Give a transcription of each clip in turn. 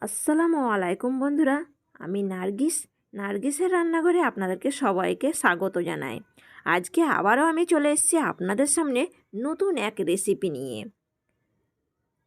আসসালামু আলাইকুম বন্ধুরা, আমি নার্গিসের রান্নাঘরে আপনাদেরকে সবাইকে স্বাগত জানাই। আজকে আবারও আমি চলে এসেছি আপনাদের সামনে নতুন এক রেসিপি নিয়ে।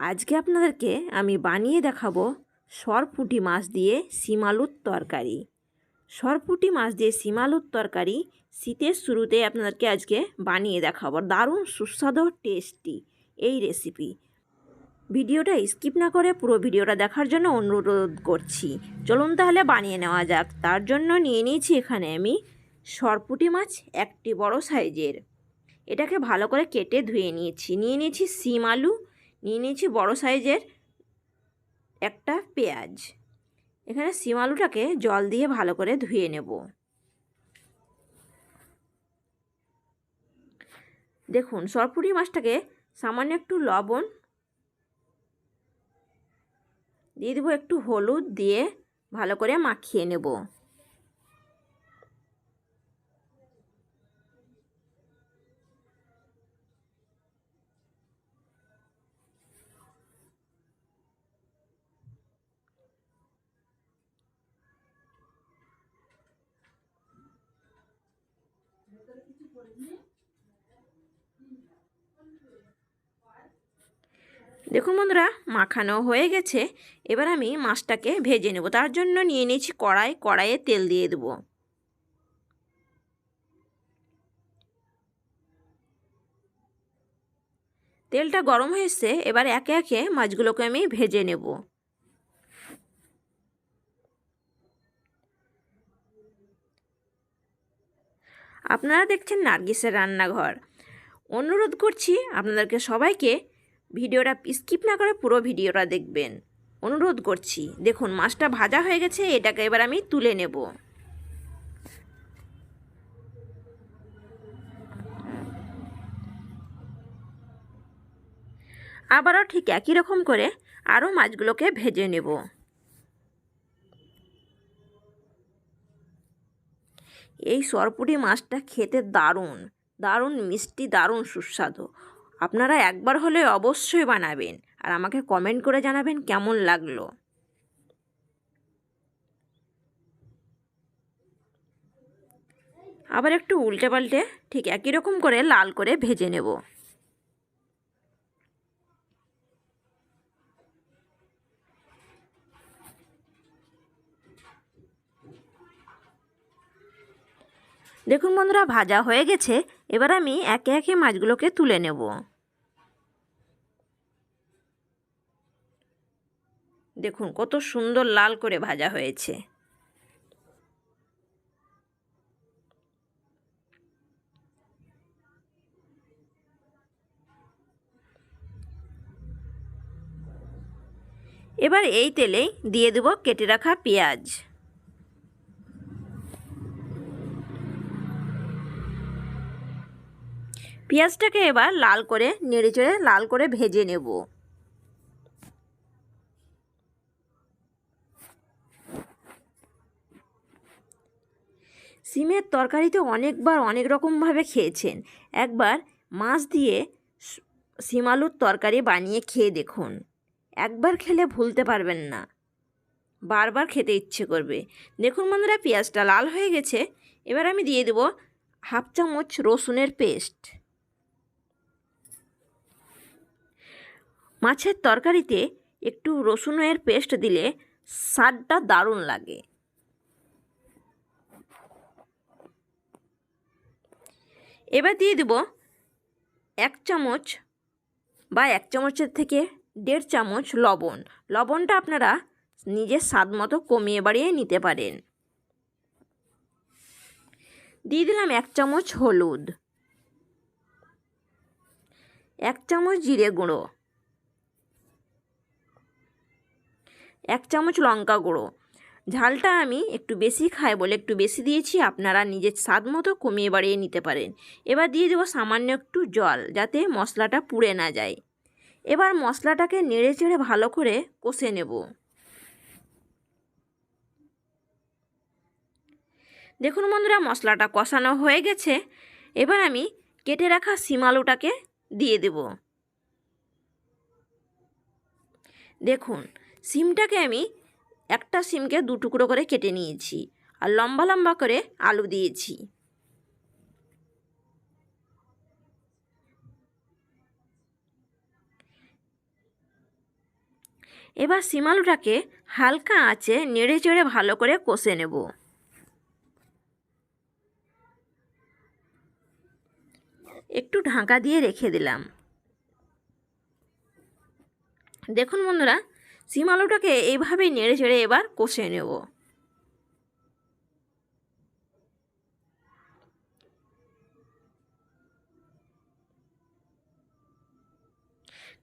আজকে আপনাদেরকে আমি বানিয়ে দেখাবো সরপুঁটি মাছ দিয়ে শিম আলুর তরকারি। সরপুঁটি মাছ দিয়ে শিম আলুর তরকারি শীতের শুরুতে আপনাদেরকে আজকে বানিয়ে দেখাবো। দারুণ সুস্বাদু টেস্টি এই রেসিপি। ভিডিওটা স্কিপ না করে পুরো ভিডিওটা দেখার জন্য অনুরোধ করছি। চলুন তাহলে বানিয়ে নেওয়া যাক। তার জন্য নিয়ে নিয়েছি এখানে আমি সরপুঁটি মাছ একটি বড় সাইজের। এটাকে ভালো করে কেটে ধুয়ে নিয়েছি। নিয়ে নিয়েছি শিম আলু, নিয়ে নিয়েছি বড় সাইজের একটা পেঁয়াজ। এখানে শিম আলুটাকে জল দিয়ে ভালো করে ধুয়ে নেব। দেখুন, সরপুঁটি মাছটাকে সামান্য একটু লবণ দিয়ে দেবো, একটু হলুদ দিয়ে ভালো করে মাখিয়ে নেব। দেখুন বন্ধুরা, মাখানো হয়ে গেছে। এবার আমি মাছটাকে ভেজে নেব। তার জন্য নিয়ে নিয়েছি কড়াইয়ে তেল দিয়ে দেব। তেলটা গরম হয়েছে, এবার একে একে মাছগুলোকে আমি ভেজে নেব। আপনারা দেখছেন নার্গিসের রান্নাঘর। অনুরোধ করছি আপনাদেরকে সবাইকে ভিডিওটা স্কিপ না করে পুরো ভিডিওটা দেখবেন, অনুরোধ করছি। দেখুন, মাছটা ভাজা হয়ে গেছে। এটাকে এবার আমি তুলে নেব। আবারও ঠিক একই রকম করে আরও মাছগুলোকে ভেজে নেব। এই সরপুঁটি মাছটা খেতে দারুণ দারুণ মিষ্টি, দারুণ সুস্বাদু। আপনারা একবার হলে অবশ্যই বানাবেন আর আমাকে কমেন্ট করে জানাবেন কেমন লাগলো। আবার একটু উল্টে পাল্টে ঠিক একই রকম করে লাল করে ভেজে নেব। দেখুন বন্ধুরা, ভাজা হয়ে গেছে। এবার আমি একে একে মাছগুলোকে তুলে নেব। দেখুন কত সুন্দর লাল করে ভাজা হয়েছে। এবার এই তেলেই দিয়ে দেব কেটে রাখা পেঁয়াজ। পেঁয়াজটাকে এবার লাল করে নেড়েচেড়ে লাল করে ভেজে নেব। শিমের তরকারি তো অনেকবার অনেক রকমভাবে খেয়েছেন। একবার মাছ দিয়ে শিম আলুর তরকারি বানিয়ে খেয়ে দেখুন। একবার খেলে ভুলতে পারবেন না, বারবার খেতে ইচ্ছে করবে। দেখুন বন্ধুরা, পেঁয়াজটা লাল হয়ে গেছে। এবার আমি দিয়ে দেব হাফ চামচ রসুনের পেস্ট। মাছের তরকারিতে একটু রসুনের পেস্ট দিলে স্বাদটা দারুণ লাগে। এবার দিয়ে দেব 1 চামচ বা 1 চামচের থেকে 1.5 চামচ লবণ। লবণটা আপনারা নিজের স্বাদ মতো কমিয়ে বাড়িয়ে নিতে পারেন। দিয়ে দিলাম 1 চামচ হলুদ, 1 চামচ জিরে গুঁড়ো, 1 চামচ লঙ্কা গুঁড়ো। ঝালটা আমি একটু বেশি খাই বলে একটু বেশি দিয়েছি, আপনারা নিজের স্বাদ মতো কমিয়ে বাড়িয়ে নিতে পারেন। এবার দিয়ে দেবো সামান্য একটু জল, যাতে মশলাটা পুড়ে না যায়। এবার মশলাটাকে নেড়ে চেড়ে ভালো করে কষে নেব। দেখুন বন্ধুরা, মশলাটা কষানো হয়ে গেছে। এবার আমি কেটে রাখা শিম আলুটাকে দিয়ে দেব। দেখুন, শিমটাকে আমি একটা সিমকে 2 টুকরো করে কেটে নিয়েছি আর লম্বা লম্বা করে আলু দিয়েছি। এবার সিম আলুটাকে হালকা আঁচে নেড়ে চেড়ে ভালো করে কষে নেব। একটু ঢাকা দিয়ে রেখে দিলাম। দেখুন বন্ধুরা, সিম আলুটাকে এইভাবেই নেড়ে চেড়ে এবার কষে নেব।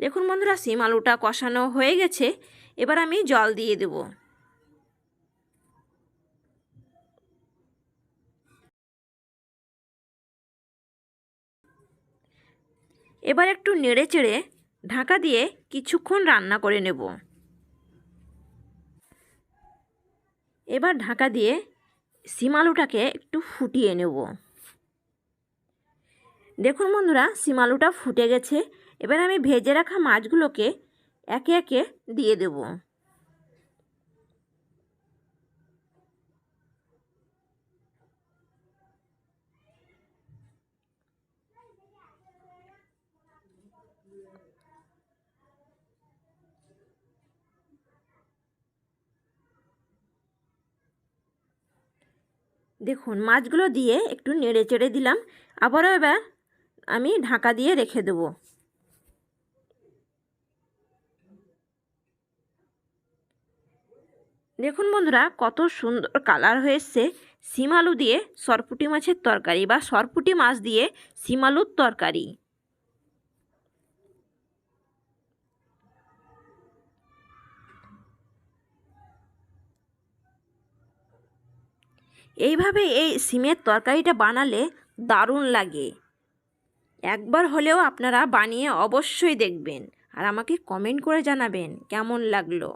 দেখুন বন্ধুরা, সিম আলুটা কষানো হয়ে গেছে। এবার আমি জল দিয়ে দেব। এবার একটু নেড়ে চেড়ে ঢাকা দিয়ে কিছুক্ষণ রান্না করে নেব। এবার ঢাকা দিয়ে সিম আলুটাকে একটু ফুটিয়ে নেব। দেখুন বন্ধুরা, সিম আলুটা ফুটে গেছে। এবার আমি ভেজে রাখা মাছগুলোকে একে একে দিয়ে দেব। দেখুন মাছগুলো দিয়ে একটু নেড়ে চেড়ে দিলাম। আবারও এবার আমি ঢাকা দিয়ে রেখে দেব। দেখুন বন্ধুরা, কত সুন্দর কালার হয়েছে সিম আলু দিয়ে সরপুঁটি মাছের তরকারি বা সরপুঁটি মাছ দিয়ে সিম আলুর তরকারি। এইভাবে এই সিমের তরকারিটা বানালে দারুণ লাগে। একবার হলেও আপনারা বানিয়ে অবশ্যই দেখবেন আর আমাকে কমেন্ট করে জানাবেন কেমন লাগলো।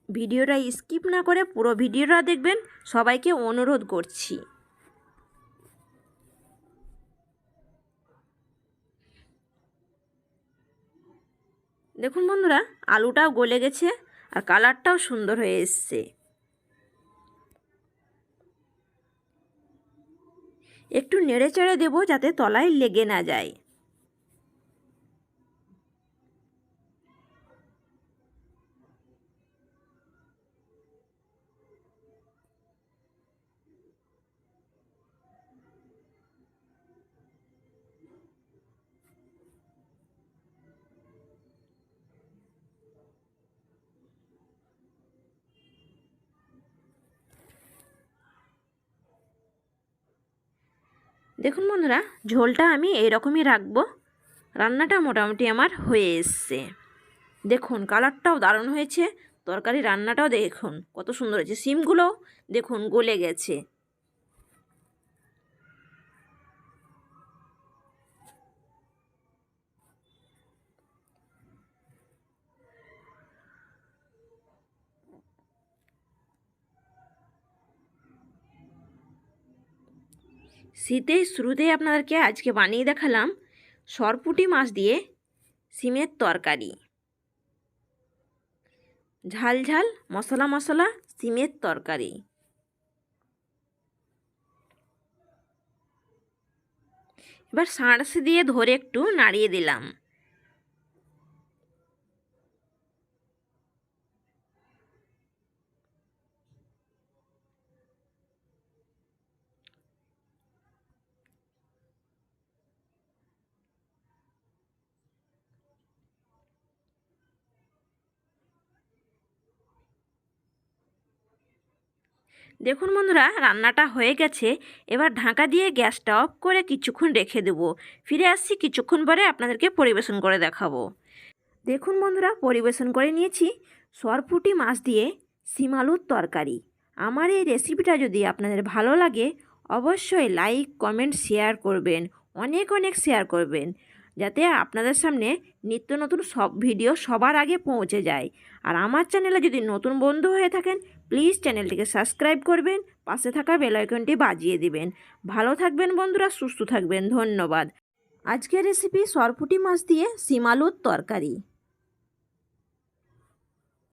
ভিডিওটা স্কিপ না করে পুরো ভিডিওটা দেখবেন, সবাইকে অনুরোধ করছি। দেখুন বন্ধুরা, আলুটাও গলে গেছে আর কালারটাও সুন্দর হয়ে এসছে। একটু নেড়ে চেড়ে দেবো যাতে তলায় লেগে না যায়। দেখুন বন্ধুরা, ঝোলটা আমি এইরকমই রাখবো। রান্নাটা মোটামুটি আমার হয়ে এসছে। দেখুন কালারটাও দারুণ হয়েছে, তরকারি রান্নাটাও দেখুন কত সুন্দর হয়েছে। সিমগুলোও দেখুন গলে গেছে। শীতের শুরুতেই আপনাদেরকে আজকে বানিয়ে দেখালাম সরপুঁটি মাছ দিয়ে সিমের তরকারি। ঝাল ঝাল মশলা মশলা সিমের তরকারি। এবার সাঁড়শি দিয়ে ধরে একটু নাড়িয়ে দিলাম। দেখুন বন্ধুরা, রান্নাটা হয়ে গেছে। এবার ঢাকা দিয়ে গ্যাসটা অফ করে কিছুক্ষণ রেখে দেবো। ফিরে আসছি কিছুক্ষণ পরে আপনাদেরকে পরিবেশন করে দেখাবো। দেখুন বন্ধুরা, পরিবেশন করে নিয়েছি সরপুঁটি মাছ দিয়ে সিম আলুর তরকারি। আমার এই রেসিপিটা যদি আপনাদের ভালো লাগে অবশ্যই লাইক কমেন্ট শেয়ার করবেন, অনেক অনেক শেয়ার করবেন, যাতে আপনাদের সামনে নিত্য নতুন সব ভিডিও সবার আগে পৌঁছে যায়। আর আমার চ্যানেলে যদি নতুন বন্ধু হয়ে থাকেন প্লিজ চ্যানেলটিকে সাবস্ক্রাইব করবেন, পাশে থাকা বেল আইকনটি বাজিয়ে দিবেন। ভালো থাকবেন বন্ধুরা, সুস্থ থাকবেন। ধন্যবাদ। আজকের রেসিপি সরপুঁটি মাছ দিয়ে সিম আলুর তরকারি।